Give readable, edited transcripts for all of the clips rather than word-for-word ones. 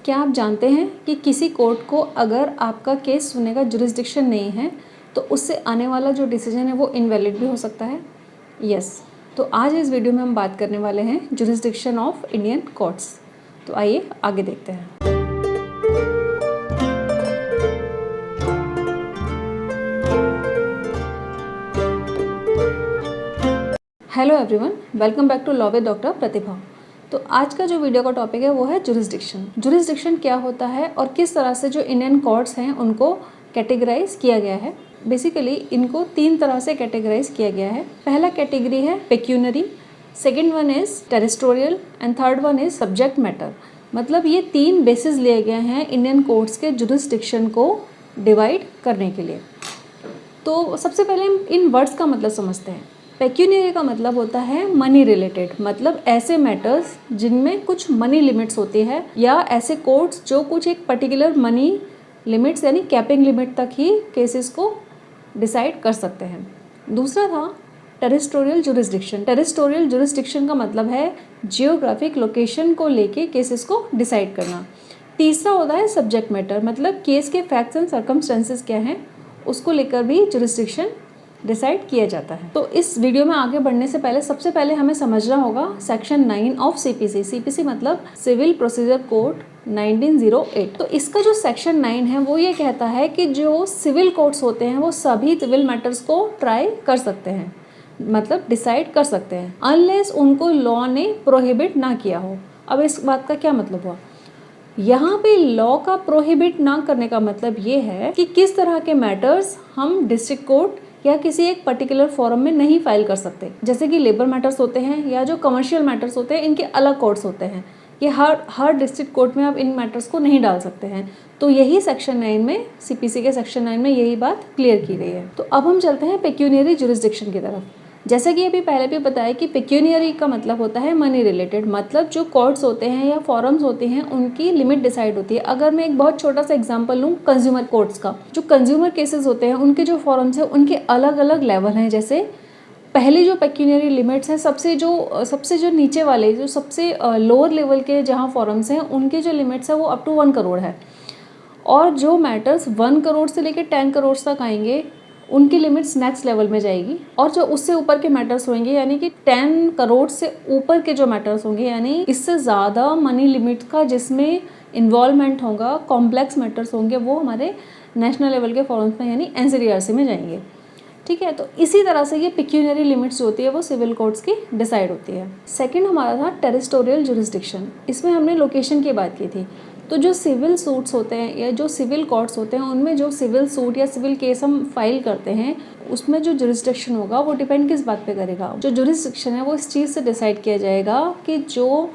क्या आप जानते हैं कि किसी कोर्ट को अगर आपका केस सुनने का जुरिस्डिक्शन नहीं है तो उससे आने वाला जो डिसीजन है वो इनवैलिड भी हो सकता है? यस। तो आज इस वीडियो में हम बात करने वाले हैं जुरिस्डिक्शन ऑफ इंडियन कोर्ट्स। तो आइए आगे देखते हैं। Hello everyone, welcome back to law with doctor Pratibha. तो आज का जो वीडियो का टॉपिक है वो है जुरिस्डिक्शन। जुरिस्डिक्शन क्या होता है और किस तरह से जो इंडियन कोर्ट्स हैं उनको कैटेगराइज किया गया है। बेसिकली इनको 3 तरह से कैटेगराइज किया गया है। पहला कैटेगरी है pecuniary, second one is territorial and third one is subject matter. मतलब ये 3 बेसिस लिए गए हैं इंडियन कोर्ट्स के जुरिस्डिक्शन को डिवाइड करने के लिए। तो सबसे पहले हम इन वर्ड्स का मतलब समझते हैं। पेक्यूनियरी का मतलब होता है मनी रिलेटेड, मतलब ऐसे मैटर्स जिनमें कुछ मनी लिमिट्स होती है या ऐसे कोर्ट्स जो कुछ एक पर्टिकुलर मनी लिमिट्स यानी कैपिंग लिमिट तक ही केसेस को डिसाइड कर सकते हैं। दूसरा था टेरिस्टोरियल जुरिस्डिक्शन। टेरिस्टोरियल जुरिस्डिक्शन का मतलब है जियोग्राफिक लोकेशन को लेके केसेस को डिसाइड करना। तीसरा होता है सब्जेक्ट मैटर, मतलब केस के फैक्ट्स एंड सर्कमस्टेंसेस क्या हैं उसको लेकर भी जुरिस्डिक्शन डिसाइड किया जाता है। तो इस वीडियो में आगे बढ़ने से पहले सबसे पहले हमें समझना होगा सेक्शन 9 ऑफ सीपीसी। सीपीसी मतलब सिविल प्रोसीजर कोड 1908। तो इसका जो सेक्शन 9 है वो ये कहता है कि जो सिविल कोर्ट्स होते हैं वो सभी सिविल मैटर्स को ट्राई कर सकते हैं, मतलब डिसाइड कर सकते हैं, अनलेस उनको लॉ ने प्रोहिबिट ना किया हो। अब इस बात का क्या मतलब हुआ? यहाँ पे लॉ का प्रोहिबिट ना करने का मतलब ये है कि किस तरह के मैटर्स हम डिस्ट्रिक्ट कोर्ट या किसी एक पर्टिकुलर फोरम में नहीं फाइल कर सकते। जैसे कि लेबर मैटर्स होते हैं या जो कमर्शियल मैटर्स होते हैं इनके अलग कोर्ट्स होते हैं। ये हर डिस्ट्रिक्ट कोर्ट में आप इन मैटर्स को नहीं डाल सकते हैं। तो यही सेक्शन 9 में, सीपीसी के सेक्शन 9 में यही बात क्लियर की गई है। तो अब हम चलते हैं पेक्यूनियरी जुरिस्डिक्शन की तरफ। जैसे कि अभी पहले भी बताया कि पेक्यूनियरी का मतलब होता है मनी रिलेटेड, मतलब जो कोर्ट्स होते हैं या फॉरम्स होते हैं उनकी लिमिट डिसाइड होती है। अगर मैं एक बहुत छोटा सा एग्जांपल लूँ कंज्यूमर कोर्ट्स का, जो कंज्यूमर केसेस होते हैं उनके जो फॉरम्स हैं उनके अलग अलग लेवल हैं। जैसे पहली जो पेक्यूनियरी लिमिट्स हैं, सबसे जो नीचे वाले, जो सबसे लोअर लेवल के जहाँ फॉरम्स हैं उनके जो लिमिट्स है वो अप टू 1 करोड़ है। और जो मैटर्स 1 करोड़ से लेकर 10 करोड़ तक आएंगे उनकी लिमिट्स नेक्स्ट लेवल में जाएगी। और जो उससे ऊपर के मैटर्स होंगे यानी कि 10 करोड़ से ऊपर के जो मैटर्स होंगे यानी इससे ज़्यादा मनी लिमिट का जिसमें इन्वॉल्वमेंट होगा, कॉम्प्लेक्स मैटर्स होंगे, वो हमारे नेशनल लेवल के फॉरम्स में यानी एनसीडीआरसी में जाएंगे। ठीक है, तो इसी तरह से ये पेक्यूनियरी लिमिट्स जो होती है वो सिविल कोर्ट्स की डिसाइड होती है। सेकेंड हमारा था टेरिस्टोरियल जुरिस्डिक्शन। इसमें हमने लोकेशन की बात की थी। तो जो सिविल सूट्स होते हैं या जो सिविल कोर्ट्स होते हैं उनमें जो सिविल सूट या सिविल केस हम फाइल करते हैं उसमें जो जुरिस्डिक्शन होगा वो डिपेंड किस बात पे करेगा? जो जुरिस्डिक्शन है वो इस चीज़ से डिसाइड किया जाएगा कि जो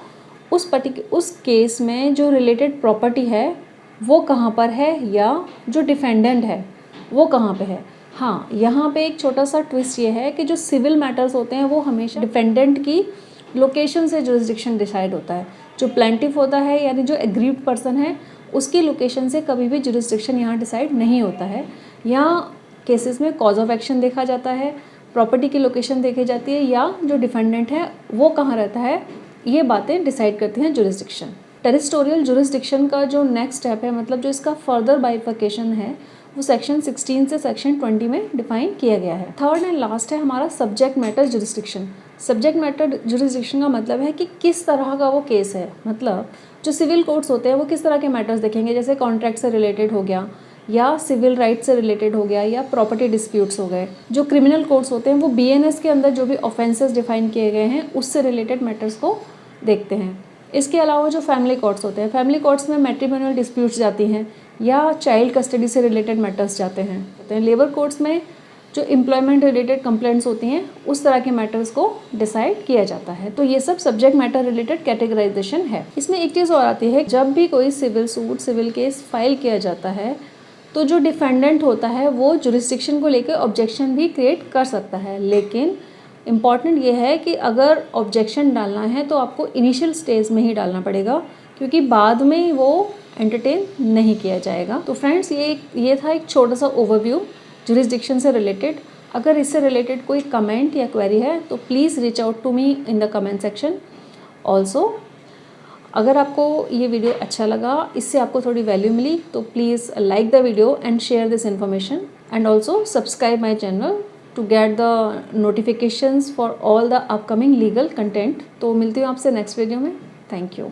उस केस में जो रिलेटेड प्रॉपर्टी है वो कहाँ पर है या जो डिफेंडेंट है वो कहाँ पे है। हाँ, यहाँ पे एक छोटा सा ट्विस्ट ये है कि जो सिविल मैटर्स होते हैं वो हमेशा डिफेंडेंट की लोकेशन से जुरिस्डिक्शन डिसाइड होता है। जो प्लेंटिफ होता है यानी जो एग्रीव्ड पर्सन है उसकी लोकेशन से कभी भी जुरिस्डिक्शन यहाँ डिसाइड नहीं होता है। यहाँ केसेस में कॉज ऑफ एक्शन देखा जाता है, प्रॉपर्टी की लोकेशन देखी जाती है या जो डिफेंडेंट है वो कहाँ रहता है, ये बातें डिसाइड करती हैं जुरिस्डिक्शन। टेरिस्टोरियल जुरिस्डिक्शन का जो नेक्स्ट स्टेप है, मतलब जो इसका फर्दर बाइफर्केशन है, वो सेक्शन 16 से सेक्शन 20 में डिफाइन किया गया है। थर्ड एंड लास्ट है हमारा subject matter jurisdiction. Subject matter jurisdiction का मतलब है कि किस तरह का वो केस है, मतलब जो सिविल कोर्ट्स होते हैं वो किस तरह के मैटर्स देखेंगे। जैसे कॉन्ट्रैक्ट से रिलेटेड हो गया या सिविल राइट से रिलेटेड हो गया या प्रॉपर्टी डिस्प्यूट्स हो गए। जो क्रिमिनल कोर्ट्स होते हैं वो बीएनएस के अंदर जो भी ऑफेंसेस डिफाइन किए गए हैं उससे रिलेटेड मैटर्स को देखते हैं। इसके अलावा जो फैमिली कोर्ट्स होते हैं, फैमिली कोर्ट्स में मैट्रिमोनियल डिस्प्यूट्स जाती हैं या चाइल्ड कस्टडी से रिलेटेड मैटर्स जाते हैं। लेबर कोर्ट्स में जो एम्प्लॉयमेंट रिलेटेड कंप्लेंट्स होती हैं उस तरह के मैटर्स को डिसाइड किया जाता है। तो ये सब सब्जेक्ट मैटर रिलेटेड कैटेगराइजेशन है। इसमें एक चीज़ और आती है, जब भी कोई civil suit, civil case file किया जाता है तो जो डिफेंडेंट होता है वो जुरिस्डिक्शन को लेकर ऑब्जेक्शन भी क्रिएट कर सकता है। लेकिन इम्पॉर्टेंट ये है कि अगर ऑब्जेक्शन डालना है तो आपको इनिशियल स्टेज में ही डालना पड़ेगा, क्योंकि बाद में वो एंटरटेन नहीं किया जाएगा। तो फ्रेंड्स, ये था एक छोटा सा ओवरव्यू जुरिस्डिक्शन से रिलेटेड। अगर इससे रिलेटेड कोई कमेंट या क्वेरी है तो please reach out to me in the comment section. Also अगर आपको ये वीडियो अच्छा लगा, इससे आपको थोड़ी वैल्यू मिली, तो please like the video and share this information and also subscribe my channel to get the notifications for all the upcoming legal content. तो मिलती हूँ आपसे नेक्स्ट वीडियो में। Thank you.